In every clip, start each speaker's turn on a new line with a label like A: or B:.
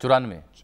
A: 94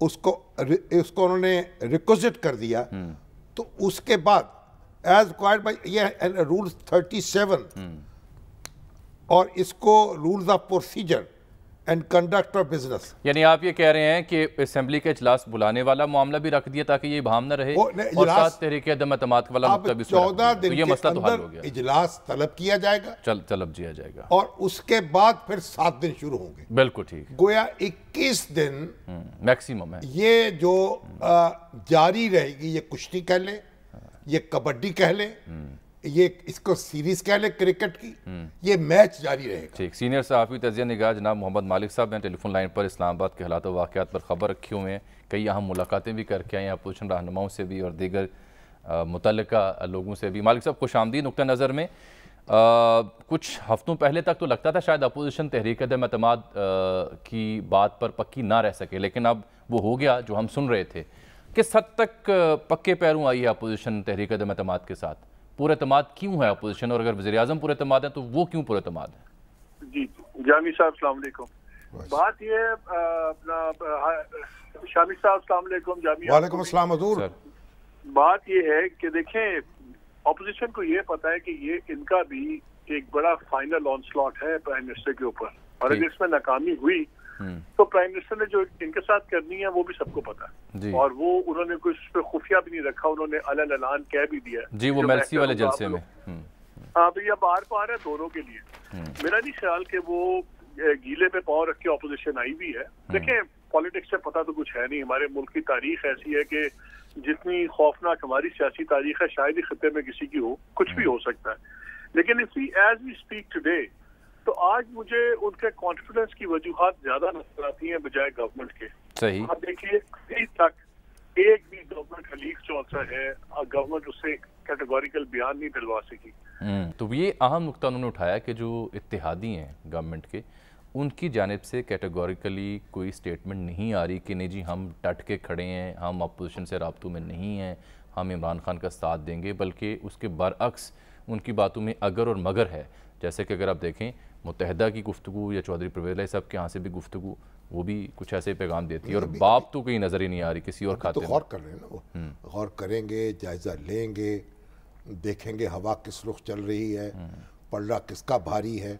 B: اس کو انہوں نے ریکوزٹ کر دیا تو اس کے بعد ایز ریکوائرڈ بائی یہ رولز 37 اور اس کو rules of procedure and conduct of business.
A: یعنی آپ یہ کہہ رہے ہیں کہ اسمبلی کا اجلاس بلانے والا معاملہ بھی رکھ دیا تاکہ یہ ابہام نہ رہے اور ساتھ تحریک عدم اعتماد والا نقطہ بھی
B: 14 دن
A: یہ مسئلہ
B: کے
A: تو حل
B: اندر
A: ہو گیا.
B: اجلاس طلب کیا جائے گا,
A: طلب کیا جائے گا
B: اور اس کے بعد پھر 7 دن شروع ہوں گے.
A: بالکل ٹھیک.
B: گویا 21 دن
A: میکسیمم ہے. یہ
B: جو جاری رہے گی, یہ کشتی کہہ لیں, یہ کبڈی کہہ لیں, یہ اس کو سیریز کہہ لیں کرکٹ کی, یہ میچ جاری رہے گا.
A: ٹھیک. سینئر صحافی تجزیہ نگار جناب محمد مالک صاحب نے ٹیلی فون لائن پر اسلام آباد کے حالات و واقعات پر خبر رکھے ہوئے ہیں. کئی اہم ملاقاتیں بھی کر کے آئے ہیں اپوزیشن رہنماؤں سے بھی اور دیگر متعلقہ لوگوں سے بھی. مالک صاحب خوش آمدید. نقطہ نظر میں کچھ ہفتوں پہلے تک تو لگتا تھا شاید اپوزیشن تحریک عدم اعتماد کی بات پر پکی نہ رہ سکے, لیکن اب وہ ہو گیا جو ہم سن رہے تھے. کس حد تک پکے پیروں آئی ہے اپوزیشن تحریک عدم اعتماد کے ساتھ؟ پورے اعتماد کیوں ہے اپوزیشن, اور اگر وزیر اعظم پورے اعتماد ہے تو وہ کیوں پورے اعتماد ہے؟
C: جی جامی صاحب السلام علیکم. بات یہ ہے اپنا شامی صاحب السلام علیکم. جامی
B: وعلیکم السلام حضور.
C: بات یہ ہے کہ دیکھیں اپوزیشن کو یہ پتا ہے کہ یہ ان کا بھی ایک بڑا فائنل آن سلاٹ ہے پرائم منسٹر کے اوپر, اور اگر اس میں ناکامی ہوئی تو پرائم منسٹر نے جو ان کے ساتھ کرنی ہے وہ بھی سب کو پتا ہے, اور وہ انہوں نے کچھ پہ خفیہ بھی نہیں رکھا, انہوں نے علن اعلان کہہ بھی دیا
A: جی وہ میلسی والے جلسے میں.
C: ہاں بھیا بار پار ہے دونوں کے لیے. میرا نہیں خیال کہ وہ گیلے پہ پاؤں رکھ کے اپوزیشن آئی بھی ہے. دیکھیں پالیٹکس سے پتا تو کچھ ہے نہیں, ہمارے ملک کی تاریخ ایسی ہے کہ جتنی خوفناک ہماری سیاسی تاریخ ہے شاید ہی خطے میں کسی کی ہو, کچھ بھی ہو سکتا ہے. لیکن ایز وی اسپیک ٹوڈے تو آج مجھے ان کے کانفیڈنس کی وجوہات زیادہ نظر آتی ہیں بجائے گورنمنٹ کے.
A: صحیح.
C: آپ دیکھیے ابھی تک ایک بھی گورنمنٹ حلیف چوتھا ہے, گورنمنٹ اس سے کیٹیگوریکل بیان نہیں دلوا سکی.
A: تو یہ اہم نقطہ انہوں نے اٹھایا کہ جو اتحادی ہیں گورنمنٹ کے, ان کی جانب سے کیٹیگوریکلی کوئی سٹیٹمنٹ نہیں آ رہی کہ نہیں جی ہم ڈٹ کے کھڑے ہیں, ہم اپوزیشن سے رابطوں میں نہیں ہیں, ہم عمران خان کا ساتھ دیں گے, بلکہ اس کے برعکس ان کی باتوں میں اگر اور مگر ہے. جیسے کہ اگر آپ دیکھیں متحدہ کی گفتگو یا چودھری پرویز علیہ صاحب کے ہاں سے بھی گفتگو, وہ بھی کچھ ایسے پیغام دیتی ہے, اور باپ تو کہیں نظر ہی نہیں آ رہی کسی اور کھاتے میں.
B: غور کر رہے ہیں نا, وہ غور کریں گے, جائزہ لیں گے, دیکھیں گے ہوا کس رخ چل رہی ہے, پلڑا کس کا بھاری ہے,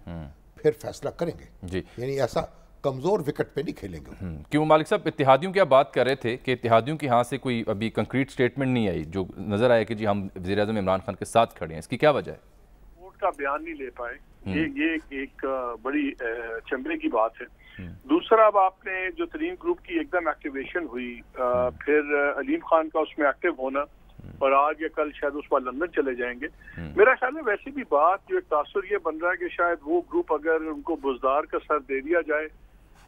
B: پھر فیصلہ کریں گے.
A: جی
B: یعنی ایسا کمزور وکٹ پہ نہیں کھیلیں گے.
A: کیوں مالک صاحب اتحادیوں کی آپ بات کر رہے تھے کہ اتحادیوں کی ہاں سے کوئی ابھی کنکریٹ سٹیٹمنٹ نہیں آئی جو نظر آیا کہ جی ہم وزیر اعظم عمران خان کے ساتھ کھڑے ہیں, اس کی کیا وجہ ہے؟
C: ووٹ کا بیان نہیں لے پائے, یہ ایک بڑی چمبے کی بات ہے. دوسرا اب آپ نے جو ترین گروپ کی ایک دم ایکٹیویشن ہوئی, پھر علیم خان کا اس میں ایکٹیو ہونا, اور آج یا کل شاید اس پر لندن چلے جائیں گے. میرا خیال ہے ویسے بھی بات جو ایک تاثر یہ بن رہا ہے کہ شاید وہ گروپ اگر ان کو بزدار کا سر دے دیا جائے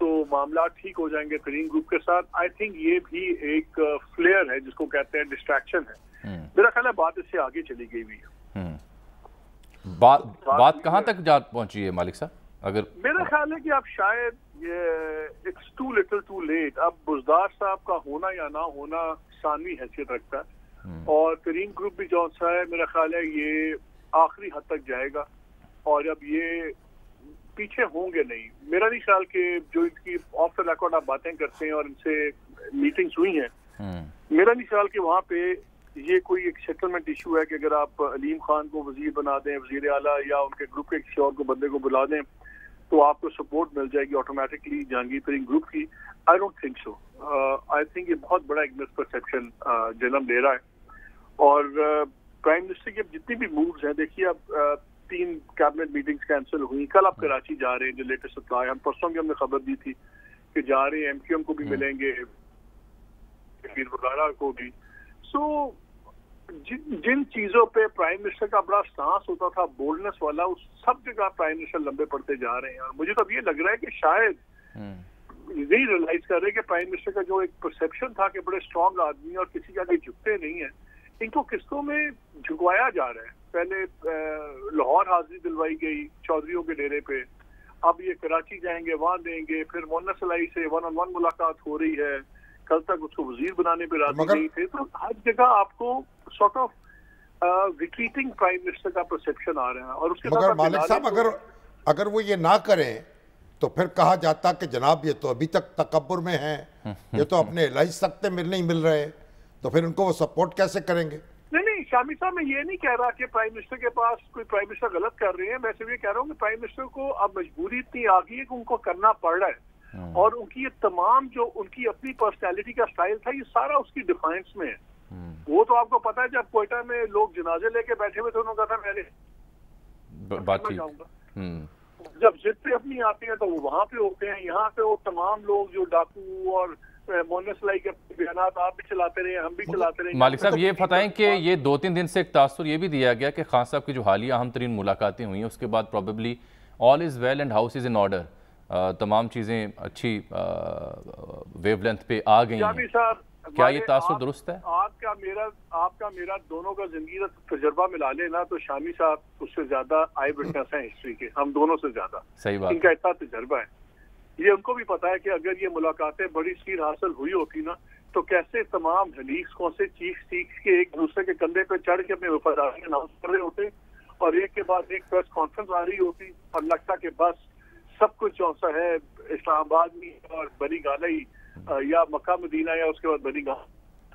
C: تو معاملات ٹھیک ہو جائیں گے ترین گروپ کے ساتھ. آئی تھنک یہ بھی ایک فلیئر ہے جس کو کہتے ہیں ڈسٹریکشن ہے. میرا خیال ہے بات اس سے آگے چلی گئی ہوئی ہے.
A: بات کہاں تک جا پہنچی ہے مالک صاحب؟ اگر
C: میرا خیال ہے کہ اب شاید it's too little too late. اب بزدار صاحب کا ہونا یا نہ ہونا ثانوی حیثیت رکھتا ہے, اور ترین گروپ بھی جو سا ہے میرا خیال ہے یہ آخری حد تک جائے گا, اور اب یہ پیچھے ہوں گے نہیں. میرا نہیں خیال کہ جو ان کی آف دا ریکارڈ آپ باتیں کرتے ہیں اور ان سے میٹنگز ہوئی ہیں, میرا نہیں خیال کہ وہاں پہ یہ کوئی ایک سیٹلمنٹ ایشو ہے کہ اگر آپ علیم خان کو وزیر بنا دیں, وزیر اعلیٰ, یا ان کے گروپ کے کسی اور کو بندے کو بلا دیں تو آپ کو سپورٹ مل جائے گی آٹومیٹکلی جہانگیر ترین گروپ کی. I don't think so. I think یہ بہت بڑا ایک مس پرسیپشن جنم لے رہا ہے. اور پرائم منسٹر کی اب جتنی بھی مووز ہیں, دیکھیے اب 3 کیبنٹ میٹنگز کینسل ہوئی. کل آپ کراچی جا رہے ہیں, جو لیٹسٹ اطلاع ہے, ہم پرسوں بھی ہم نے خبر دی تھی کہ جا رہے ہیں, ایم کیو ایم کو بھی ملیں گے, پیر وغیرہ کو بھی. سو جن چیزوں پہ پرائم منسٹر کا بڑا سانس ہوتا تھا بولڈنس والا, اس سب جگہ پرائم منسٹر لمبے پڑتے جا رہے ہیں. اور مجھے تو اب یہ لگ رہا ہے کہ شاید نہیں ریئلائز کر رہے کہ پرائم منسٹر کا جو ایک پرسیپشن تھا کہ بڑے اسٹرانگ آدمی اور کسی کے آگے جھکتے نہیں ہیں, ان کو قسطوں میں جھکوایا جا رہا ہے. پہلے لاہور حاضری دلوائی گئی چودھریوں کے ڈیرے پہ, اب یہ کراچی جائیں گے, وہاں دیں گے, پھر مونس علائی سے 1-on-1 ملاقات ہو رہی ہے, کل تک اس کو وزیر بنانے پہ راضی نہیں تھے. تو ہر جگہ آپ کو سارٹ آف ریٹریٹنگ پرائم منسٹر کا پرسیپشن آ رہا ہے. اور اس کے
B: مگر مالک صاحب اگر وہ یہ نہ کریں تو پھر کہا جاتا کہ جناب یہ تو ابھی تک تکبر میں ہیں، یہ تو اپنے الائج تک نہیں مل رہے، تو پھر ان کو وہ سپورٹ کیسے کریں گے؟
C: نہیں شامی صاحب میں یہ نہیں کہہ رہا کہ پرائم منسٹر کے پاس کوئی پرائم منسٹر غلط کر رہے ہیں، میں صرف یہ کہہ رہا ہوں کہ پرائم منسٹر کو اب مجبوری اتنی آ گئی ہے کہ ان کو کرنا پڑ رہا ہے، اور ان کی یہ تمام جو ان کی اپنی پرسنالٹی کا سٹائل تھا یہ سارا اس کی ڈیفائنس میں ہے۔ وہ تو آپ کو پتا ہے جب کوئٹہ میں لوگ جنازے لے کے بیٹھے ہوئے تھے انہوں نے کہا تھا میں بات جاؤں گا، جب ضد پہ اپنی آتی ہے تو وہ وہاں پہ ہوتے ہیں، یہاں پہ وہ تمام لوگ جو ڈاکو اور مونس لائی کے بیانات آپ بھی چلاتے رہے ہم بھی چلاتے رہے۔
A: مالک صاحب یہ بتائیں کہ یہ 2-3 دن سے ایک تاثر یہ بھی دیا گیا کہ خان صاحب کی جو حالیہ اہم ترین ملاقاتیں ہوئی ہیں اس کے بعد probably all is well and house is in order, تمام چیزیں اچھی ویو لینتھ پہ آ گئی ہیں، کیا یہ تاثر درست ہے؟
C: آپ کا میرا دونوں کا زندگی کا تجربہ ملا لینا تو شامی صاحب اس سے زیادہ آئی وٹنس ہیں ہسٹری کے، ہم دونوں سے زیادہ،
A: صحیح بات،
C: ان کا اتنا تجربہ ہے، یہ ان کو بھی پتا ہے کہ اگر یہ ملاقاتیں بڑی سیر حاصل ہوئی ہوتی نا تو کیسے تمام حلیقس کون سے چیخ کے ایک دوسرے کے کندھے پہ چڑھ کے اپنے وفاداری اناؤنس کر رہے ہوتے اور ایک کے بعد ایک پریس کانفرنس آ رہی ہوتی اور لگتا کہ بس سب کچھ جوسا ہے اسلام آباد میں اور بنی گالئی یا مکہ مدینہ یا اس کے بعد بنی گاہ،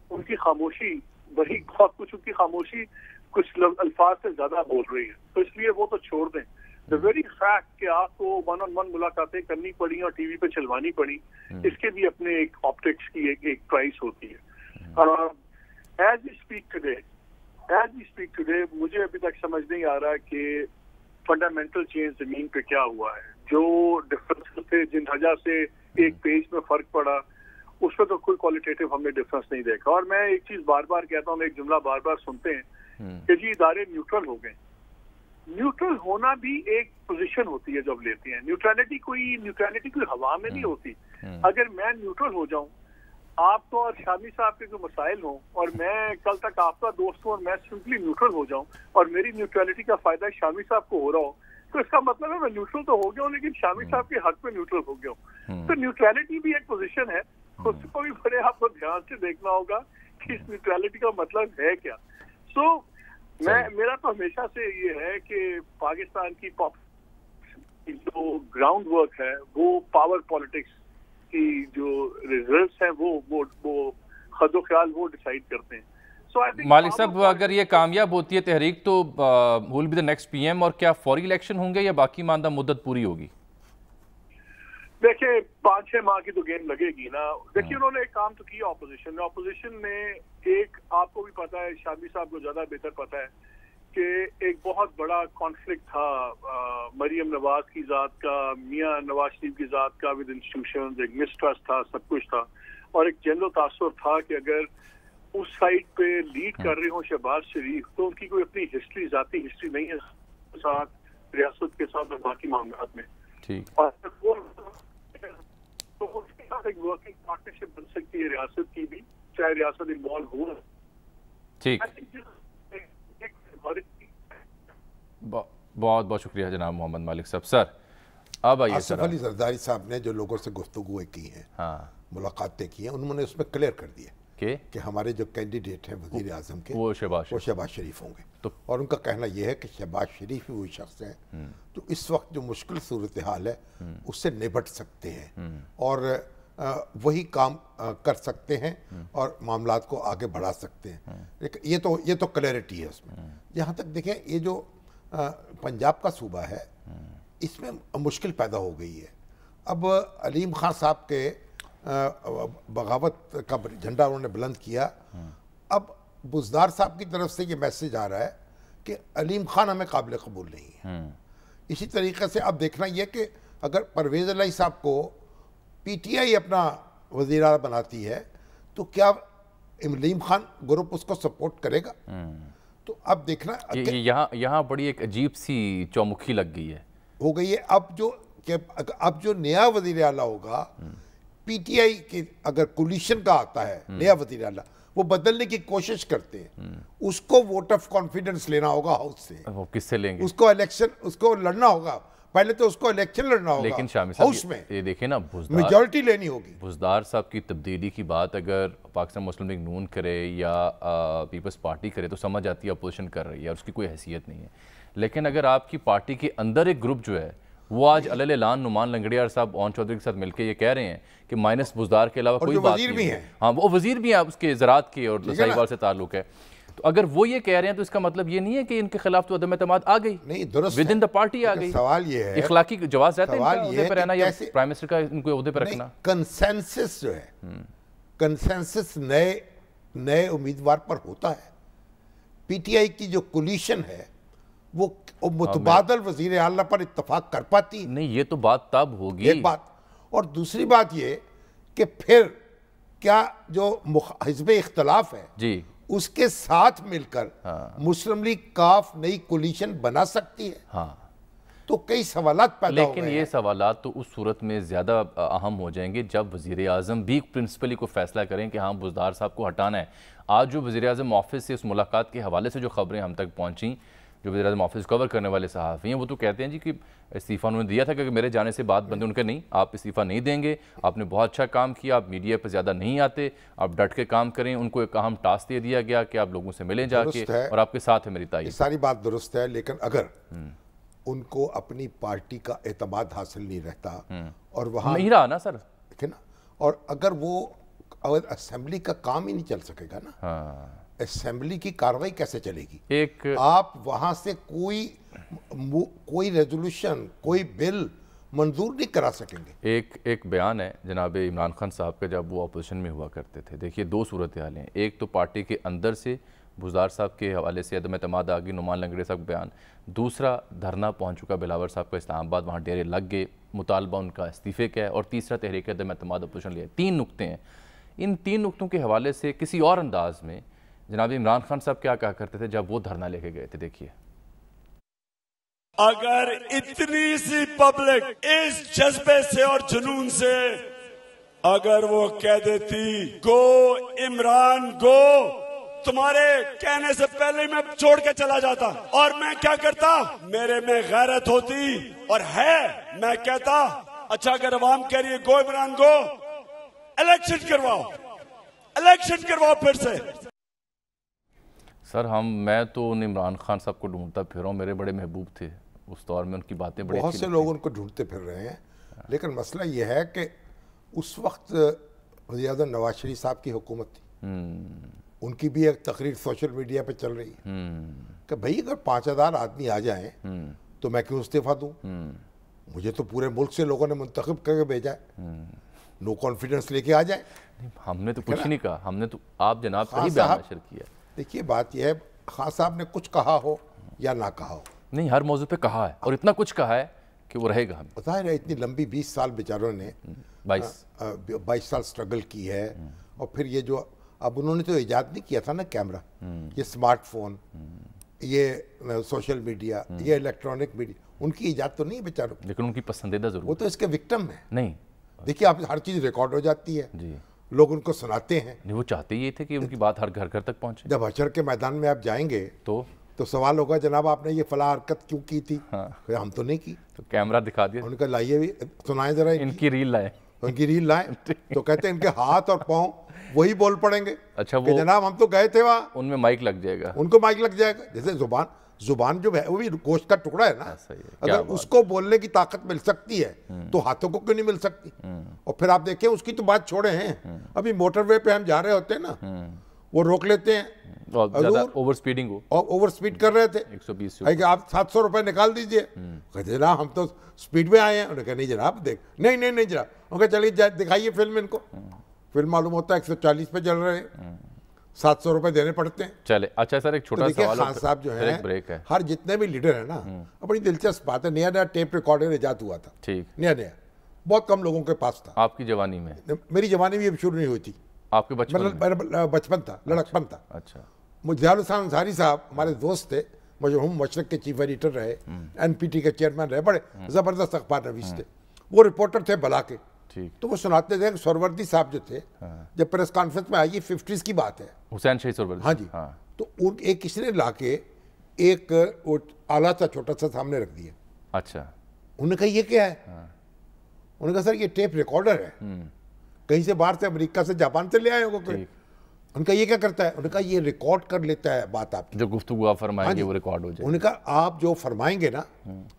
C: ان کی خاموشی وہی بہت کچھ، ان کی خاموشی کچھ الفاظ سے زیادہ بول رہی ہے، تو اس لیے وہ تو چھوڑ دیں۔ The very fact کہ آپ کو 1-on-1 ملاقاتیں کرنی پڑی اور ٹی وی پہ چلوانی پڑی، اس کے بھی اپنے ایک آپٹکس کی ایک پرائس ہوتی ہے۔ ایز وی اسپیک ٹوڈے مجھے ابھی تک سمجھ نہیں آ رہا کہ فنڈامنٹل چینج زمین پہ کیا ہوا ہے، جو ڈفرنس تھے جن وجہ سے ایک پیج میں فرق پڑا اس میں تو کوئی کوالٹیٹیو ہم نے ڈفرنس نہیں دیکھا، اور میں ایک چیز بار بار کہتا ہوں، ایک جملہ بار بار سنتے ہیں کہ جی ادارے نیوٹرل ہو گئے، نیوٹرل ہونا بھی ایک پوزیشن ہوتی ہے جب لیتے ہیں، نیوٹرلٹی کوئی ہوا میں نہیں ہوتی، اگر میں نیوٹرل ہو جاؤں، آپ تو اور شامی صاحب کے جو مسائل ہوں اور میں کل تک آپ کا دوست ہوں اور میں سمپلی نیوٹرل ہو جاؤں اور میری نیوٹرلٹی کا فائدہ شامی صاحب کو ہو رہا ہو، تو اس کا مطلب ہے میں نیوٹرل تو ہو گیا ہوں لیکن شامی صاحب کے حق میں نیوٹرل ہو گیا ہوں، تو نیوٹرلٹی بھی ایک پوزیشن ہے، اس کو بھی بڑے آپ کو دھیان سے دیکھنا ہوگا کہ اس نیوٹرلٹی کا مطلب ہے کیا۔ میرا تو ہمیشہ سے یہ ہے کہ پاکستان کی جو گراؤنڈ ورک ہے وہ پاور پالیٹکس کی جو ریزلٹس ہیں وہ خد و خیال وہ ڈیسائیڈ کرتے ہیں۔
A: مالک صاحب اگر یہ کامیاب ہوتی ہے تحریک تو will be the next PM, اور کیا فوری الیکشن ہوں گے یا باقی ماندہ مدت پوری ہوگی؟
C: دیکھیں 5-6 ماہ کی تو گیم لگے گی نا، دیکھیے انہوں نے ایک کام تو کیا اپوزیشن میں ایک آپ کو بھی پتا ہے، شامی صاحب کو زیادہ بہتر پتا ہے کہ ایک بہت بڑا کانفلکٹ تھا مریم نواز کی ذات کا، میاں نواز شریف کی ذات کا ود انسٹیٹیوشنز، ایک مسٹرسٹ تھا، سب کچھ تھا، اور ایک جنرل تاثر تھا کہ اگر اس سائڈ پہ لیڈ کر رہے ہوں شہباز شریف تو ان کی کوئی اپنی ہسٹری، ذاتی ہسٹری نہیں ہے ساتھ ریاست کے ساتھ اور باقی معاملات میں، اور تو اس کے ساتھ ایک ورکنگ پارٹنرشپ بن سکتی ہے ریاست کی بھی، چاہے ریاست انوالو ہو۔
A: ٹھیک، بہت بہت شکریہ جناب محمد مالک صاحب۔ سر اب آئیے،
B: آصف علی زرداری صاحب نے جو لوگوں سے گفتگویں کی ہیں، ملاقاتیں کی ہیں، انہوں نے اس میں کلیئر کر دیا کہ ہمارے جو کینڈیڈیٹ ہیں وزیر اعظم کے وہ شہباز شریف ہوں گے، اور ان کا کہنا یہ ہے کہ شہباز شریف ہی وہی شخص ہیں جو اس وقت جو مشکل صورتحال ہے اس سے نبٹ سکتے ہیں اور وہی کام کر سکتے ہیں اور معاملات کو آگے بڑھا سکتے ہیں۔ یہ تو کلیئرٹی ہے اس میں۔ جہاں تک دیکھیں یہ جو پنجاب کا صوبہ ہے اس میں مشکل پیدا ہو گئی ہے، اب علیم خان صاحب کے بغاوت کا جھنڈا انہوں نے بلند کیا، اب بزدار صاحب کی طرف سے یہ میسج آ رہا ہے کہ علیم خان ہمیں قابل قبول نہیں ہے۔ اسی طریقے سے اب دیکھنا یہ کہ اگر پرویز الہی صاحب کو پی ٹی آئی اپنا وزیر اعلیٰ بناتی ہے تو کیا علیم خان گروپ اس کو سپورٹ کرے گا؟ تو اب دیکھنا
A: یہاں بڑی ایک عجیب سی چومکھی لگ گئی ہے،
B: ہو گئی ہے۔ اب جو نیا وزیر اعلیٰ ہوگا، پی ٹی آئی کے اگر کولیشن کا آتا ہے نیا وزیر اعلیٰ، وہ بدلنے کی کوشش کرتے ہیں، اس کو ووٹ آف کانفیڈنس لینا ہوگا ہاؤس سے،
A: وہ کس سے لیں گے؟
B: اس کو لڑنا ہوگا، پہلے تو اس کو الیکشن لڑنا ہوگا،
A: لیکن شامی
B: ہاؤس میں
A: یہ دیکھیں نا،
B: میجورٹی لینی ہوگی۔
A: بزدار صاحب کی تبدیلی کی بات اگر پاکستان مسلم لیگ نون کرے یا پیپلز پارٹی کرے تو سمجھ آتی ہے اپوزیشن کر رہی ہے اور اس کی کوئی حیثیت نہیں ہے، لیکن اگر آپ کی پارٹی کے اندر ایک گروپ جو ہے وہ آج علیہ اعلان نعمان لنگڑیار صاحب اون چودھری کے ساتھ مل کے یہ کہہ رہے ہیں کہ مائنس بزدار کے علاوہ کوئی بات نہیں ہے. ہاں وہ وزیر بھی ہیں اس کے زراعت کے اور سہیوال سے تعلق ہے. تو اگر وہ یہ کہہ رہے ہیں تو اس کا مطلب یہ نہیں ہے کہ ان کے خلاف تو عدم اعتماد آ گئی,
B: نہیں درست
A: ود ان دا پارٹی آ گئی.
B: سوال یہ ہے
A: اخلاقی جواز رہتا ہے ان کا عہدے پہ رہنا یا پرائم منسٹر کا ان کو عہدے پہ رکھنا.
B: کنسنسس جو ہے کنسنسس نئے امیدوار پر ہوتا ہے. پی ٹی آئی کی جو کولیشن ہے وہ متبادل وزیر اعلیٰ پر اتفاق کر پاتی
A: نہیں. یہ تو بات تب ہوگی
B: ایک بات, اور دوسری بات یہ کہ پھر کیا جو حزب اختلاف ہے
A: جی
B: اس کے ساتھ مل کر مسلم لیگ کاف نئی کولیشن بنا سکتی ہے.
A: ہاں
B: تو کئی سوالات پیدا ہو گئے ہیں.
A: لیکن یہ سوالات تو اس صورت میں زیادہ اہم ہو جائیں گے جب وزیر اعظم بھی پرنسپلی کو فیصلہ کریں کہ ہاں بزدار صاحب کو ہٹانا ہے. آج جو وزیر اعظم آفس سے اس ملاقات کے حوالے سے جو خبریں ہم تک پہنچیں, جو وزیر اعظم آفس کور کرنے والے صحافی ہیں, وہ تو کہتے ہیں جی کہ استعفیٰ انہوں نے دیا تھا کہ میرے جانے سے بات بندی. ان کا نہیں, آپ استعفیٰ نہیں دیں گے, آپ نے بہت اچھا کام کیا, آپ میڈیا پہ زیادہ نہیں آتے, آپ ڈٹ کے کام کریں. ان کو ایک اہم ٹاسک دے دیا گیا کہ آپ لوگوں سے ملیں جا کے اور آپ کے ساتھ ہے میری تائید.
B: یہ ساری بات درست ہے, لیکن اگر ان کو اپنی پارٹی کا اعتماد حاصل نہیں رہتا اور وہاں
A: نہیں رہا نا سر,
B: اور اگر وہ اسمبلی کا کام ہی نہیں چل سکے گا نا, اسمبلی کی کاروائی کیسے چلے گی؟
A: ایک
B: آپ وہاں سے کوئی ریزولوشن کوئی بل منظور نہیں کرا سکیں گے.
A: ایک بیان ہے جناب عمران خان صاحب کا جب وہ اپوزیشن میں ہوا کرتے تھے. دیکھیے دو صورتحالیں, ایک تو پارٹی کے اندر سے بزدار صاحب کے حوالے سے عدم اعتماد آ گئی, نعمان لنگڑیار صاحب کا بیان, دوسرا دھرنا پہنچ چکا بلاور صاحب کا اسلام آباد, وہاں ڈیرے لگ گئے, مطالبہ ان کا استعفے کا ہے, اور تیسرا تحریک عدم اعتماد اپوزیشن لیا. 3 نقطے ہیں. ان 3 نقطوں کے حوالے سے کسی اور انداز میں جناب عمران خان صاحب کیا کہا کرتے تھے جب وہ دھرنا لے کے گئے تھے. دیکھیے,
D: اگر اتنی سی پبلک اس جذبے سے اور جنون سے اگر وہ کہہ دیتی گو عمران گو, تمہارے کہنے سے پہلے میں چھوڑ کے چلا جاتا, اور میں کیا کرتا, میرے میں غیرت ہوتی اور ہے, میں کہتا اچھا اگر عوام کہہ رہی ہے گو عمران گو, الیکشن کرواؤ پھر سے.
A: سر میں تو عمران خان صاحب کو ڈھونڈتا پھر رہا ہوں, میرے بڑے محبوب تھے اس دور میں, ان کی باتیں بڑی
B: بہت سے لوگ ان کو ڈھونڈتے پھر رہے ہیں. لیکن مسئلہ یہ ہے کہ اس وقت وزیر اعظم نواز شریف صاحب کی حکومت تھی, ان کی بھی ایک تقریر سوشل میڈیا پہ چل رہی ہے کہ بھئی اگر 5000 آدمی آ جائیں تو میں کیوں استعفیٰ دوں, مجھے تو پورے ملک سے لوگوں نے منتخب کر کے بھیجا ہے, نو کانفیڈنس لے کے آ جائیں.
A: ہم نے تو کچھ نہیں کہا, ہم نے تو آپ جناب کا ہی بیان نشر کیا.
B: دیکھیے بات یہ ہے, خان صاحب نے کچھ کہا ہو یا نہ کہا ہو,
A: نہیں ہر موضوع پہ کہا ہے, اور اتنا کچھ کہا ہے کہ وہ رہے گا.
B: ظاہر ہے اتنی لمبی 20 سال بیچاروں نے 22 سال سٹرگل کی ہے, اور پھر یہ جو اب انہوں نے تو ایجاد نہیں کیا تھا نا کیمرہ, یہ سمارٹ فون, یہ سوشل میڈیا, یہ الیکٹرانک میڈیا, ان کی ایجاد تو نہیں ہے بیچاروں,
A: لیکن ان کی پسندیدہ ضرور,
B: وہ تو اس کے وکٹم ہیں.
A: نہیں
B: دیکھیے آپ ہر چیز ریکارڈ ہو جاتی ہے, لوگ ان کو سناتے ہیں.
A: نہیں وہ چاہتے یہ تھے کہ ان کی بات ہر گھر تک پہنچے.
B: جب حشر کے میدان میں آپ جائیں گے تو سوال ہوگا جناب آپ نے یہ فلاں حرکت کیوں کی تھی, ہم تو نہیں کی.
A: تو کیمرہ دکھا دیا,
B: ان کا لائیے بھی سنائیں ذرا,
A: ان کی ریل لائیں,
B: ان کی ریل لائیں, تو کہتے ہیں ان کے ہاتھ اور پاؤں وہی بول پڑیں گے.
A: اچھا
B: وہ جناب ہم تو گئے تھے وہاں,
A: ان میں مائک لگ جائے گا,
B: ان کو مائک لگ جائے گا. جیسے زبان جو ہے وہ بھی گوشت کا ٹکڑا ہے نا, اگر اس کو بولنے کی طاقت مل سکتی ہے تو ہاتھوں کو کیوں نہیں مل سکتی. اور پھر آپ دیکھیں اس کی تو بات چھوڑے ہیں, ابھی موٹر وے پہ ہم جا رہے ہوتے ہیں نا, وہ روک لیتے ہیں,
A: اوور سپیڈنگ,
B: اوور سپیڈ کر رہے تھے,
A: 120
B: کہ آپ 700 روپے نکال دیجئے. کہتے جناب ہم تو سپیڈ میں آئے ہیں. انہوں نے کہا نہیں جناب دیکھ, نہیں جناب. انہوں نے کہا چلیے دکھائیے فلم ان کو. فلم معلوم ہوتا ہے 140 پہ چل رہے ہیں, 700 روپے دینے پڑتے ہیں.
A: چلے اچھا سر ایک چھوٹا سوال,
B: خان صاحب جو ہیں ہر جتنے بھی لیڈر ہیں نا, بڑی دلچسپ بات ہے, نیا ٹیپ ریکارڈر ایجاد ہوا تھا,
A: ٹھیک
B: نیا بہت کم لوگوں کے پاس تھا.
A: آپ کی جوانی میں؟
B: میری جوانی بھی اب شروع نہیں ہوئی تھی,
A: آپ کے
B: بچپن تھا, لڑکپن تھا.
A: اچھا,
B: ضیاء الحسن انصاری صاحب ہمارے دوست تھے, ہم مشرق کے چیف ایڈیٹر رہے, این پی ٹی کے چیئرمین رہے, بڑے زبردست اخبار نویس تھے. وہ رپورٹر تھے بلا کے, تو وہ سناتے تھے کہ سہروردی صاحب جو تھے جب پریس کانفرنس میں آئی, 50s کی بات ہے,
A: حسین شہید سہروردی,
B: ہاں جی, تو ایک کسی نے لا کے ایک آلہ سا چھوٹا سا سامنے رکھ دیا.
A: اچھا,
B: انہوں نے کہا یہ کیا ہے؟ انہوں نے کہا سر یہ ٹیپ ریکارڈر ہے, کہیں سے باہر سے امریکہ سے جاپان سے لے آئے ہوگا کوئی. ان کا یہ کیا کرتا ہے؟ انہوں نے کہا یہ ریکارڈ کر لیتا ہے بات آپ کی،
A: جو گفتگو آپ فرمائیں گے وہ ریکارڈ ہو جائے.
B: انہوں نے کہا آپ جو فرمائیں گے نا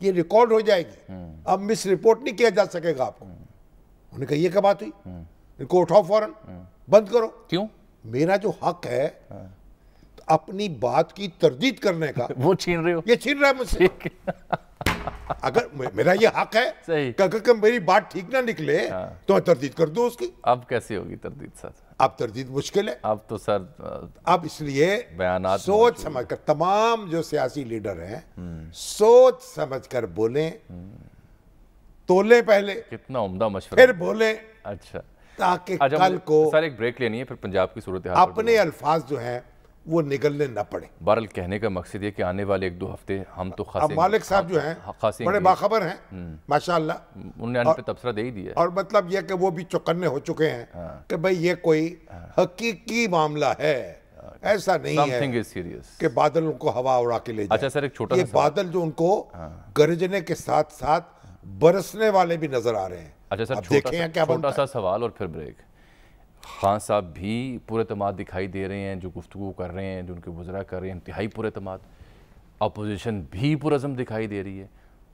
B: یہ ریکارڈ ہو جائے گی، اب مس رپورٹ نہیں کیا جا سکے گا آپ کو. انہوں نے کہا یہ کیا بات ہوئی؟ ان کو اٹھاؤ فوراً، بند کرو.
A: کیوں؟
B: میرا جو حق ہے اپنی بات کی تردید کرنے کا
A: وہ چھین رہے ہو؟
B: یہ چھین رہا ہے مجھ سے. اگر میرا یہ حق ہے
A: صحیح
B: کہ اگر میری بات ٹھیک نہ نکلے تو میں تردید کر دوں اس کی.
A: اب کیسے ہوگی تردید سر؟
B: اب تردید مشکل ہے.
A: اب تو سر
B: اب اس لیے
A: بیانات
B: سوچ سمجھ کر تمام جو سیاسی لیڈر ہیں سوچ سمجھ کر بولیں، تولیں پہلے،
A: کتنا عمدہ مشورہ.
B: پھر بولیں،
A: اچھا
B: تاکہ کل کو
A: سر ایک بریک لینی ہے، پھر پنجاب کی صورتحال
B: اپنے الفاظ جو ہیں وہ نگلنے نہ پڑے.
A: بہرحال کہنے کا مقصد یہ کہ آنے والے 1-2 ہفتے ہم تو
B: اب مالک صاحب جو ہیں بڑے باخبر ہیں ماشاءاللہ،
A: انہوں نے ان پہ تبصرہ دے ہی دیا.
B: اور مطلب یہ کہ وہ بھی چوکنے ہو چکے ہیں کہ بھئی یہ کوئی حقیقی معاملہ ہے، ایسا نہیں ہے کہ بادل ان کو ہوا اڑا کے لے جائے.
A: اچھا سر ایک چھوٹا
B: یہ بادل جو ان کو گرجنے کے ساتھ ساتھ برسنے والے بھی نظر آ رہے ہیں.
A: اچھا سر
B: دیکھیں کیا
A: چھوٹا سا سوال اور پھر بریک. خان صاحب بھی پورے اعتماد دکھائی دے رہے ہیں، جو گفتگو کر رہے ہیں، جو ان کے وزراء کر رہے ہیں انتہائی پورے اعتماد. اپوزیشن بھی پرعزم دکھائی دے رہی ہے.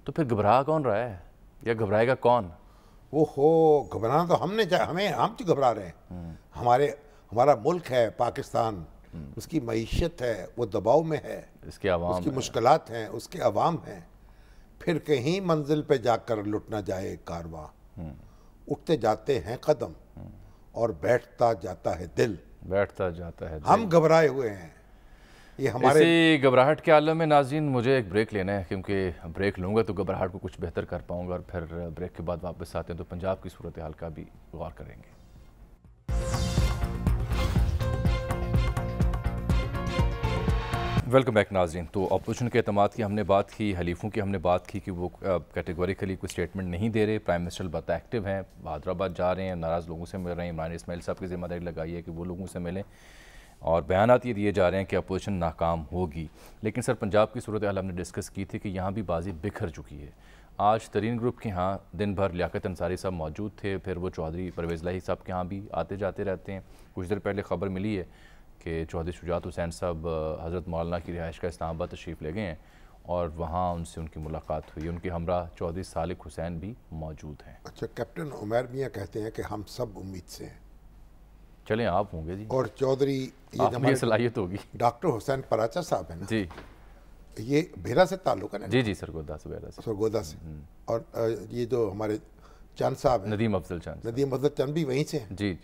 A: تو پھر گھبرا کون رہا ہے یا گھبرائے گا کون؟
B: وہ گھبرانا تو ہم تو گھبرا رہے ہیں. ہمارا ملک ہے پاکستان، اس کی معیشت ہے وہ دباؤ میں ہے،
A: اس کے عوام
B: اس کی مشکلات ہیں، اس کے عوام ہیں. پھر کہیں منزل پہ جا کر لٹ نہ جائے کارواں. اٹھتے جاتے ہیں قدم اور بیٹھتا جاتا ہے دل. ہم گھبرائے ہوئے ہیں. یہ ہمارے
A: اسی گھبراہٹ کے عالم میں ناظرین مجھے ایک بریک لینا ہے، کیونکہ بریک لوں گا تو گھبراہٹ کو کچھ بہتر کر پاؤں گا، اور پھر بریک کے بعد واپس آتے ہیں تو پنجاب کی صورتحال کا بھی غور کریں گے. ویلکم بیک ناظرین. تو اپوزیشن کے اعتماد کی ہم نے بات کی، حلیفوں کی ہم نے بات کی کہ وہ کیٹیگوریکلی کوئی سٹیٹمنٹ نہیں دے رہے. پرائم منسٹر البتہ ایکٹیو ہیں، حیدرآباد جا رہے ہیں، ناراض لوگوں سے مل رہے ہیں. عمران اسماعیل صاحب کی ذمہ داری لگائی ہے کہ وہ لوگوں سے ملیں، اور بیانات یہ دیے جا رہے ہیں کہ اپوزیشن ناکام ہوگی. لیکن سر پنجاب کی صورتحال ہم نے ڈسکس کی تھی کہ یہاں بھی بازی بکھر چکی ہے. آج ترین گروپ کے ہاں دن بھر لیاقت انصاری صاحب موجود تھے، پھر وہ چودھری پرویز الہی صاحب کے ہاں بھی آتے جاتے رہتے ہیں. کچھ دیر پہلے خبر ملی ہے کہ چودھری شجاعت حسین صاحب حضرت مولانا کی رہائش کا اسلام آباد تشریف لے گئے ہیں، اور وہاں ان سے ان کی ملاقات ہوئی. ان کے ہمراہ چودھری صالح حسین بھی موجود ہیں.
B: اچھا کیپٹن عمیر میاں کہتے ہیں کہ ہم سب امید سے ہیں.
A: چلیں آپ ہوں گے جی،
B: اور چودھری
A: یہ صلاحیت ہوگی.
B: ڈاکٹر حسین پراچا صاحب ہیں نا
A: جی،
B: یہ بھیرا سے تعلق ہے نا؟
A: جی سرگودا سے بیرا سے.
B: سرگودا سے. اور یہ جو ہمارے چند صاحب ہیں
A: ندیم افضل چند
B: بھی وہیں سے ہیں.
A: جی.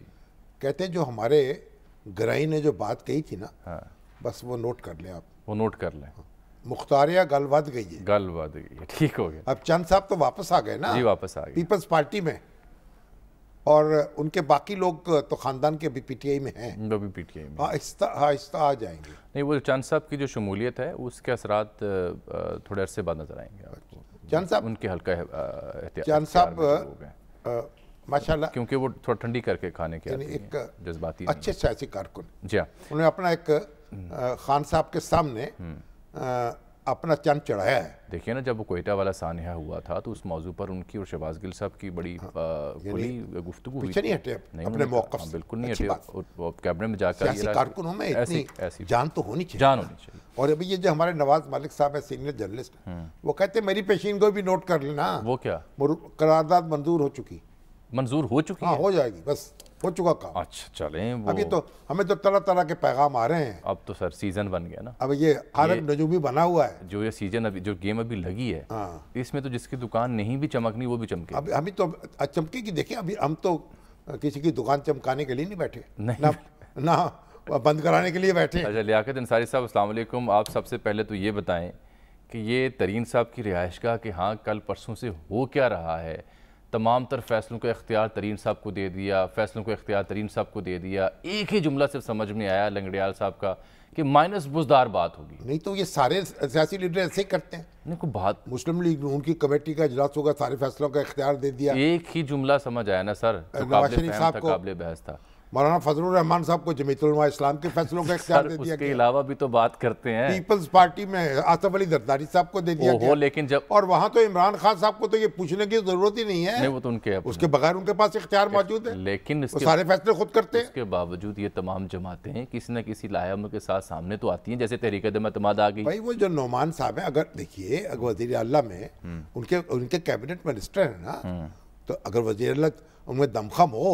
B: کہتے ہیں جو ہمارے گرائی نے جو بات کہی تھی نا بس وہ نوٹ کر لیں آپ.
A: وہ نوٹ کر لیں.
B: مختاریہ گل ود گئی ہے.
A: ٹھیک ہو گیا.
B: اب چند صاحب تو واپس آ گئے نا.
A: جی واپس آ گئے
B: پیپلز پارٹی میں، اور ان کے باقی لوگ تو خاندان کے بھی پی ٹی آئی میں ہیں.
A: وہ بھی پی ٹی آئی میں
B: آہستہ آ جائیں گے.
A: نہیں، وہ چند صاحب کی جو شمولیت ہے اس کے اثرات تھوڑے عرصے بعد نظر آئیں گے آپ کو.
B: چند صاحب
A: ان کے ہلکا
B: چند صاحب ماشاءاللہ
A: کیونکہ وہ تھوڑا ٹھنڈی کر کے کھانے کے
B: ایک
A: جذباتی
B: اچھے سیاسی کارکن.
A: جی ہاں.
B: انہوں نے اپنا ایک خان صاحب کے سامنے اپنا چند چڑھایا ہے.
A: دیکھیے نا، جب وہ کوئٹہ والا سانحہ ہوا تھا تو اس موضوع پر ان کی اور شہباز گل صاحب کی بڑی کھلی گفتگو ہوئی.
B: پیچھے نہیں ہٹے اپنے موقف سے.
A: بالکل نہیں ہٹے. کیبنٹ میں جا کر
B: سیاسی کارکنوں میں اتنی جان تو ہونی چاہیے. اور ابھی یہ جو ہمارے نواز مالک صاحب ہیں سینئر جرنلسٹ، وہ کہتے ہیں میری پیشین کو بھی نوٹ کر لینا.
A: وہ کیا؟
B: قرارداد منظور ہو چکی
A: ہے؟
B: ہو جائے گی، بس ہو چکا کام.
A: اچھا چلیں.
B: ابھی تو ہمیں تو طرح طرح کے پیغام آ رہے ہیں.
A: اب تو سر سیزن بن گیا نا.
B: اب یہ عالم نجومی بنا ہوا ہے.
A: جو یہ سیزن ابھی جو گیم ابھی لگی ہے اس میں تو جس کی دکان نہیں بھی چمکنی وہ بھی چمکے.
B: اب ہمیں تو چمکے کی. دیکھیں ابھی ہم تو کسی کی دکان چمکانے کے لیے نہیں بیٹھے، نہ بند کرانے کے لیے بیٹھے.
A: اچھا لیاقت انصاری صاحب السلام علیکم. آپ سب سے پہلے تو یہ بتائیں کہ یہ ترین صاحب کی رہائش گاہ کہ ہاں کل پرسوں سے ہو کیا رہا ہے؟ تمام تر فیصلوں کا اختیار ترین صاحب کو دے دیا، فیصلوں کا اختیار ترین صاحب کو دے دیا. ایک ہی جملہ صرف سمجھ میں آیا لنگڑیال صاحب کا کہ مائنس بزدار بات ہوگی.
B: نہیں تو یہ سارے سیاسی لیڈر ایسے ہی کرتے ہیں.
A: نہیں کوئی بات.
B: مسلم لیگ ان کی کمیٹی کا اجلاس ہوگا، سارے فیصلوں کا اختیار دے دیا.
A: ایک ہی جملہ سمجھ آیا نا سر، جو قابل فہم تھا، قابل بحث تھا.
B: مولانا فضل الرحمان صاحب کو جمیعت علماء اسلام کے فیصلوں کا اختیار دے دیا
A: اس کے
B: گیا.
A: علاوہ بھی تو بات کرتے ہیں.
B: پیپلز پارٹی میں آصف علی زرداری صاحب کو دے دیا گیا.
A: لیکن جب
B: اور وہاں تو عمران خان صاحب کو تو یہ پوچھنے کی ضرورت ہی نہیں ہے,
A: وہ تو ان کے
B: اس کے بغیر ان کے پاس اختیار موجود ہے,
A: لیکن
B: وہ سارے فیصلے خود کرتے ہیں.
A: اس کے باوجود یہ تمام جماعتیں کسی نہ کسی لائحہ عمل کے ساتھ سامنے تو آتی ہیں, جیسے تحریک عدم اعتماد آ گئی.
B: بھائی وہ جو نعمان صاحب ہیں, اگر دیکھیے اگر وزیر اعلیٰ میں ان کے کیبنٹ منسٹر ہیں نا, تو اگر وزیر اعلیٰ ان میں دمخم ہو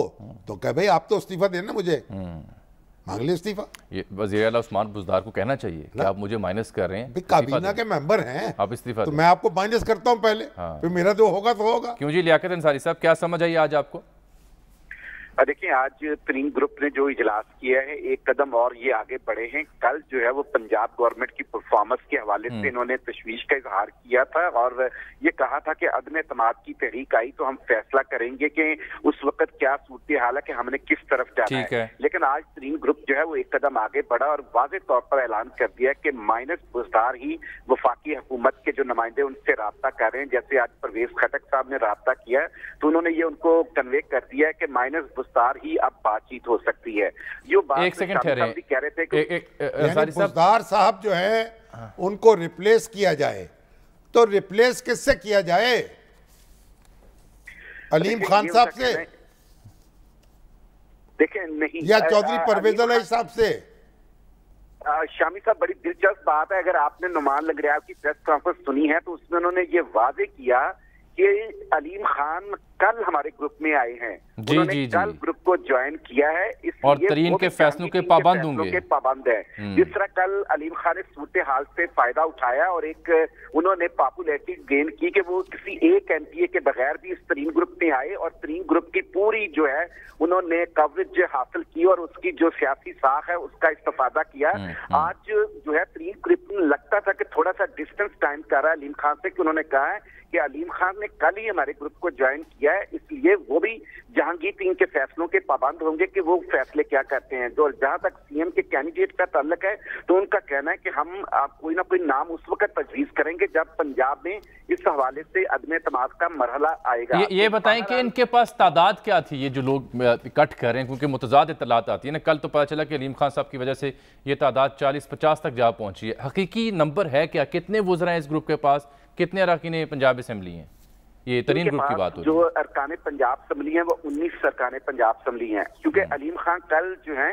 B: تو کہ بھائی آپ تو استعفیٰ دینا, مجھے مانگ لیں استعفیٰ.
A: یہ وزیر اعلیٰ عثمان بزدار کو کہنا چاہیے کہ آپ مجھے مائنس کر رہے ہیں,
B: کابینہ کے ممبر ہیں,
A: آپ استعفیٰ
B: تو میں آپ کو مائنس کرتا ہوں پہلے, پھر میرا جو ہوگا تو ہوگا.
A: کیوں جی لیاقت انصاری صاحب, کیا سمجھ آئی آج آپ کو؟
E: دیکھیں آج ترین گروپ نے جو اجلاس کیا ہے ایک قدم اور یہ آگے بڑھے ہیں. کل جو ہے وہ پنجاب گورنمنٹ کی پرفارمنس کے حوالے سے انہوں نے تشویش کا اظہار کیا تھا اور یہ کہا تھا کہ عدم اعتماد کی تحریک آئی تو ہم فیصلہ کریں گے کہ اس وقت کیا صورتحال ہے کہ ہم نے کس طرف جانا ہے. لیکن آج ترین گروپ جو ہے وہ ایک قدم آگے بڑھا اور واضح طور پر اعلان کر دیا کہ مائنس بزدار ہی وفاقی حکومت کے جو نمائندے ان سے رابطہ کر رہے ہیں. جیسے آج پرویز خٹک صاحب نے رابطہ کیا تو انہوں نے یہ ان کو کنوے کر دیا ہے کہ مائنس بزدار ہی اب بات چیت ہو سکتی ہے. جو بات
A: ایک سیکنڈ ٹھہرے,
E: کہہ رہے تھے کہ
B: بزدار صاحب جو ہے ان کو ریپلیس کیا جائے, تو ریپلیس کس سے کیا جائے؟ علیم خان صاحب سے
E: دیکھیں نہیں,
B: یا چودھری پرویز علیہ صاحب سے؟
E: شامی صاحب بڑی دلچسپ بات ہے, اگر آپ نے نعمان لنگریال کی پریس کانفرنس سنی ہے تو اس میں انہوں نے یہ واضح کیا کہ علیم خان کل ہمارے گروپ میں آئے ہیں, انہوں نے کل گروپ کو جوائن کیا ہے,
A: اور ترین کے فیصلوں کے پابند ہوں گے,
E: پابند ہے. جس طرح کل علیم خان نے صورتحال سے فائدہ اٹھایا اور ایک انہوں نے پاپولیرٹی گین کی کہ وہ کسی ایک ایم پی اے کے بغیر بھی اس ترین گروپ میں آئے اور ترین گروپ کی پوری جو ہے انہوں نے کوریج حاصل کی اور اس کی جو سیاسی ساخ ہے اس کا استفادہ کیا. آج جو ہے ترین گروپ میں لگتا تھا کہ تھوڑا سا ڈسٹنس ٹائم کر رہا ہے علیم خان سے, کہ انہوں نے کہا ہے کہ علیم خان نے کل ہی ہمارے گروپ کو جوائن کیا ہے, اس لیے وہ بھی جہانگیر ترین کے فیصلوں کے پابند ہوں گے کہ وہ فیصلے کیا کرتے ہیں. جو جہاں تک سی ایم کے کینڈیڈیٹ کا تعلق ہے تو ان کا کہنا ہے کہ ہم کوئی نہ کوئی نام اس وقت تجویز کریں گے جب پنجاب میں اس حوالے سے عدم اعتماد کا مرحلہ آئے گا.
A: یہ بتائیں کہ ان کے پاس تعداد کیا تھی, یہ جو لوگ اکٹھ کر رہے ہیں, کیونکہ متضاد اطلاعات آتی ہیں نا. کل تو پتہ چلا کہ علیم خان صاحب کی وجہ سے یہ تعداد 40-50 تک جا پہنچی ہے. حقیقی نمبر ہے کیا, کتنے وزراء ہیں اس گروپ کے پاس, کتنے اراکین پنجاب اسمبلی ہیں؟ یہ ترین گروپ کی بات ہو رہی ہے.
E: جو ارکان پنجاب اسمبلی ہیں وہ 19 ارکان پنجاب اسمبلی ہیں, کیونکہ علیم خان کل جو ہیں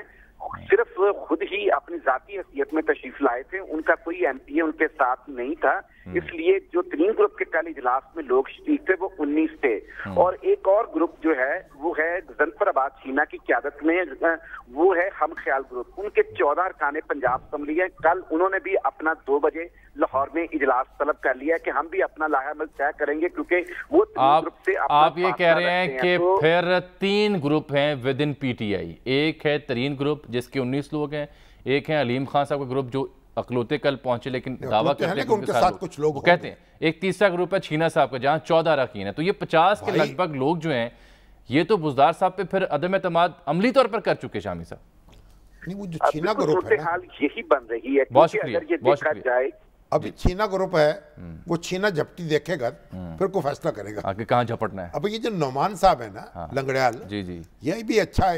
E: صرف خود ہی اپنی ذاتی حیثیت میں تشریف لائے تھے, ان کا کوئی ایم پی اے ان کے ساتھ نہیں تھا, اس لیے جو ترین گروپ کے کل اجلاس میں لوگ شریک تھے وہ 19 تھے. اور ایک اور گروپ جو ہے وہ ہے غضنفر آباد شینا کی قیادت میں, وہ ہے ہم خیال گروپ, ان کے 14 ارکان پنجاب اسمبلی ہیں. کل انہوں نے بھی اپنا 2 بجے لاہور میں اجلاس طلب کر لیا کہ ہم بھی اپنا لائحہ عمل طے کریں گے, کیونکہ وہ ترین گروپ سے
A: آپ یہ کہہ رہے ہیں کہ پھر 3 گروپ ہیں with in P T I. ایک ہے ترین گروپ جس کے 19 لوگ ہیں, ایک ہے علیم خان صاحب کا گروپ جو اقلوتے کل پہنچے لیکن دعویٰ کرتے ہیں ان کے ساتھ کچھ لوگ کہتے ہیں, ایک تیسرا گروپ ہے چھینا صاحب کا جہاں 14 اراکین ہیں. تو یہ 50 کے لگ بھگ لوگ جو ہیں یہ تو بزدار صاحب پہ پھر عدم اعتماد عملی طور پر کر چکے. شامی صاحب
B: نہیں, وہ جو چھینا گروپ ہے
E: حال یہی بن رہی ہے,
A: بہت شکریہ, بہت شکریہ.
B: اب چھینا گروپ ہے وہ چھینا جھپٹی دیکھے گا پھر کو فیصلہ کرے گا
A: کہ کہاں جھپٹنا ہے.
B: اب یہ جو نعمان صاحب ہے نا لنگڑیال,
A: جی جی,
B: یہ بھی اچھا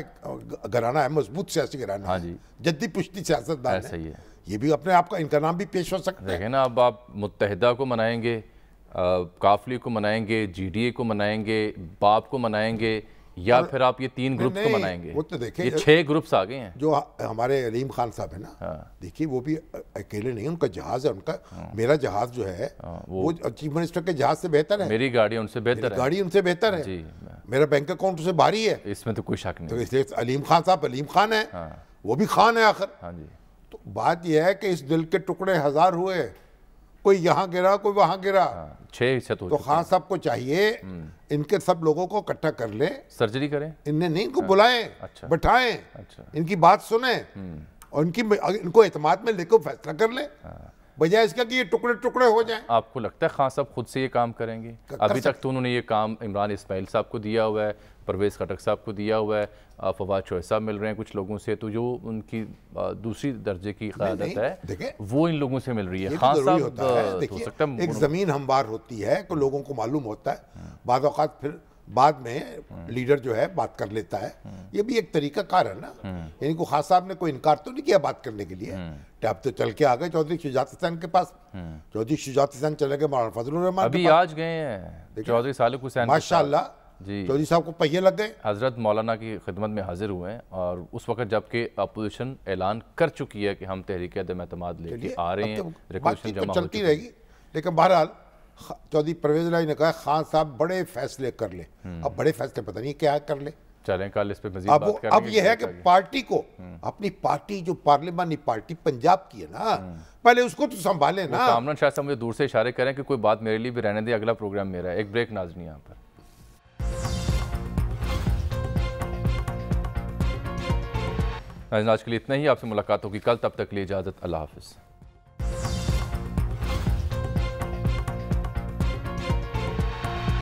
B: گھرانہ ہے, مضبوط سیاسی گھرانہ ہے, جدی پشتی سیاست دان ہے, یہ بھی اپنے آپ کا ان کا نام بھی پیش ہو سکتا ہے.
A: دیکھیں نا, اب آپ متحدہ کو منائیں گے, کافلی کو منائیں گے, جی ڈی اے کو منائیں گے, باپ کو منائیں گے, یا پھر آپ یہ 3 گروپ کو منائیں گے.
B: وہ تو دیکھیں
A: یہ 6 گروپس آ گئے ہیں.
B: جو ہمارے علیم خان صاحب ہیں نا, دیکھیے وہ بھی اکیلے نہیں, ان کا جہاز ہے, ان کا میرا جہاز جو ہے وہ چیف منسٹر کے جہاز سے بہتر ہے,
A: میری گاڑی ان سے بہتر ہے,
B: گاڑی ان سے بہتر ہے, میرا بینک اکاؤنٹ سے بھاری ہے,
A: اس میں تو کوئی شک نہیں.
B: تو اس لیے علیم خان صاحب علیم خان ہے, وہ بھی خان ہے آخر. تو بات یہ ہے کہ اس دل کے ٹکڑے 1000 ہوئے, کوئی یہاں گرا کوئی وہاں گرا,
A: 6 حصہ
B: تو خان صاحب کو چاہیے ان کے سب لوگوں کو اکٹھا کر لیں,
A: سرجری کریں,
B: انہیں نہیں, ان کو بلائیں, بٹھائیں, ان کی بات سنیں اور ان کو اعتماد میں لے کے فیصلہ کر لیں, بجائے اس کا کہ یہ ٹکڑے ٹکڑے ہو جائیں.
A: آپ کو لگتا ہے خان صاحب خود سے یہ کام کریں گے؟ ابھی تک تو انہوں نے یہ کام عمران اسماعیل صاحب کو دیا ہوا ہے, پرویز خٹک صاحب کو دیا ہوا ہے, فواد چوہے صاحب مل رہے ہیں کچھ لوگوں سے, تو جو ان کی دوسری درجے کی قیادت ہے وہ ان لوگوں سے مل رہی ہے. خان صاحب
B: ایک زمین ہموار ہوتی ہے کہ لوگوں کو معلوم ہوتا ہے, بعض اوقات پھر بعد میں لیڈر جو ہے بات کر لیتا ہے. یہ بھی ایک طریقہ کار ہے نا. یعنی کو خان صاحب نے کوئی انکار تو نہیں کیا بات کرنے کے لیے کہ اب تو چل کے آ گئے چودھری شجاعت حسین کے پاس. چودھری شجاعت حسین چلے گئے مولانا فضل الرحمان
A: ابھی آج گئے ہیں چودھری صالح حسین
B: ماشاء اللہ.
A: جی
B: چودھری صاحب کو پہیے لگ گئے,
A: حضرت مولانا کی خدمت میں حاضر ہوئے ہیں, اور اس وقت جبکہ اپوزیشن اعلان کر چکی ہے کہ ہم تحریک عدم اعتماد لے کے آ رہے ہیں,
B: بات چیت تو چلتی رہے گی. لیکن بہرحال چودھری پرویز الہی نے کہا خان صاحب بڑے فیصلے کر لیں. اب بڑے فیصلے پتہ نہیں کیا کر لیں.
A: چلیں کل اس پہ مزید بات کریں گے.
B: اب یہ ہے کہ پارٹی کو, اپنی پارٹی جو پارلیمانی پارٹی پنجاب کی ہے نا, پہلے اس کو تو سنبھالیں نا.
A: کامران شاہ صاحب مجھے دور سے اشارے کریں کہ کوئی بات میرے لیے بھی رہنے دے, اگلا پروگرام میرا ہے. ایک بریک ناظرین یہاں پر. آج کے لیے اتنا ہی, آپ سے ملاقات ہوگی کل, تب تک کے لیے اجازت, اللہ حافظ.